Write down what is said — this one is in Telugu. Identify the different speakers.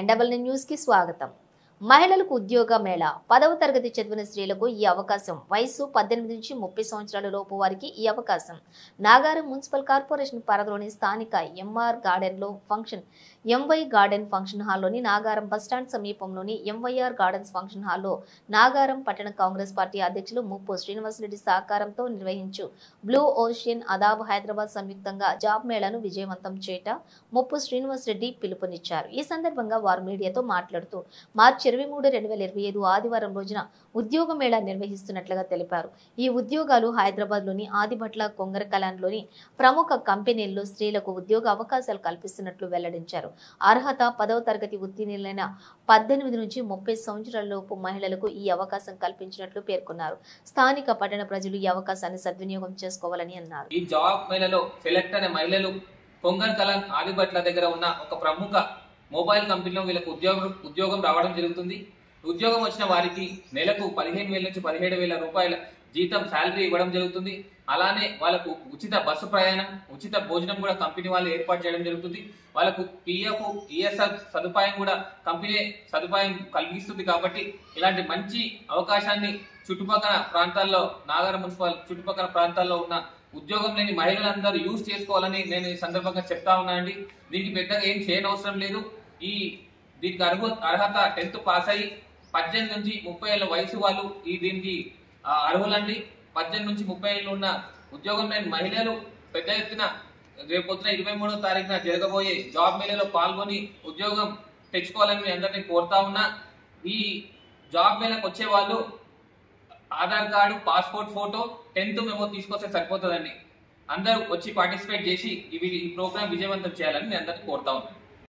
Speaker 1: NNN న్యూస్ కి స్వాగతం. మహిళలకు ఉద్యోగ మేళా 10వ తరగతి చదివిన స్త్రీలకు ఈ అవకాశం. వయసు 18 నుంచి 30 సంవత్సరాల లోపు వారికి ఈ అవకాశం. నాగారం మున్సిపల్ కార్పొరేషన్ పరిధిలోని స్థానిక MY గార్డెన్ ఫంక్షన్ హాల్లోని నాగారం బస్టాండ్ సమీపంలోని MYR గార్డెన్స్ ఫంక్షన్ హాల్లో నాగారం పట్టణ కాంగ్రెస్ పార్టీ అధ్యక్షులు ముప్పు శ్రీనివాసరెడ్డి సహకారంతో నిర్వహించు బ్లూ ఓషియన్ అదాబ్ హైదరాబాద్ సంయుక్తంగా జాబ్ మేళాను విజయవంతం చేయట ముప్పు శ్రీనివాసరెడ్డి పిలుపునిచ్చారు. ఈ సందర్భంగా వారు మీడియాతో మాట్లాడుతూ మార్చి 23, 2025 ఆదివారం రోజున ఉద్యోగ మేళా నిర్వహిస్తున్నట్లుగా తెలిపారు. ఈ ఉద్యోగాలు హైదరాబాద్ లోని ఆదిభట్ల కొంగరకలాన్లోని ప్రముఖ కంపెనీల్లో స్త్రీలకు ఉద్యోగ అవకాశాలు కల్పిస్తున్నట్లు వెల్లడించారు. అర్హత 10వ తరగతి ఉత్తీర్ణులైన 18 నుంచి 30 సంవత్సరాల లోపు మహిళలకు ఈ అవకాశం కల్పించినట్లు పేర్కొన్నారు. స్థానిక పట్టణ ప్రజలు ఈ అవకాశాన్ని సద్వినియోగం చేసుకోవాలని అన్నారు.
Speaker 2: ఈ జాబ్ మేళలో సెలెక్ట్ అయిన మహిళలు కొంగరకలాన్ ఆదిభట్ల దగ్గర ఉన్న ఒక ప్రముఖ మొబైల్ కంపెనీలో వీళ్ళకు ఉద్యోగం రావడం జరుగుతుంది. ఉద్యోగం వచ్చిన వారికి నెలకు 15,000 నుంచి 17,000 రూపాయల జీతం శాలరీ ఇవ్వడం జరుగుతుంది. అలానే వాళ్ళకు ఉచిత బస్సు ప్రయాణం, ఉచిత భోజనం కూడా కంపెనీ వాళ్ళు ఏర్పాటు చేయడం జరుగుతుంది. వాళ్ళకు PF, ESR సదుపాయం కూడా కంపెనీ సదుపాయం కలిగిస్తుంది. కాబట్టి ఇలాంటి మంచి అవకాశాన్ని చుట్టుపక్కల ప్రాంతాల్లో, నాగారం మున్సిపల్ చుట్టుపక్కల ప్రాంతాల్లో ఉన్న ఉద్యోగం లేని మహిళలందరూ యూజ్ చేసుకోవాలని నేను ఈ సందర్భంగా చెప్తా ఉన్నానండి. దీనికి పెద్దగా ఏం చేయనవసరం లేదు. దీనికి అర్హత 10th పాస్ అయ్యి 18 నుంచి 30 ఏళ్ళ వయసు వాళ్ళు దీనికి అర్హులండి. 18 నుంచి 30 ఏళ్ళు ఉన్న ఉద్యోగం లేని మహిళలు పెద్ద ఎత్తున రేపొద్దున 23వ తారీఖున జరగబోయే జాబ్ మేళలో పాల్గొని ఉద్యోగం తెచ్చుకోవాలని మీ అందరినీ కోరుతా ఉన్నా. ఈ జాబ్ మేళకు వచ్చే వాళ్ళు Aadhaar card, passport photo, 10th memo తీసుకొస్తే సరిపోతుందండి. అందరూ వచ్చి పార్టిసిపేట్ చేసి ఈ ప్రోగ్రామ్ విజయవంతం చేయాలని నేను అందరినీ కోరుతా ఉన్నాను.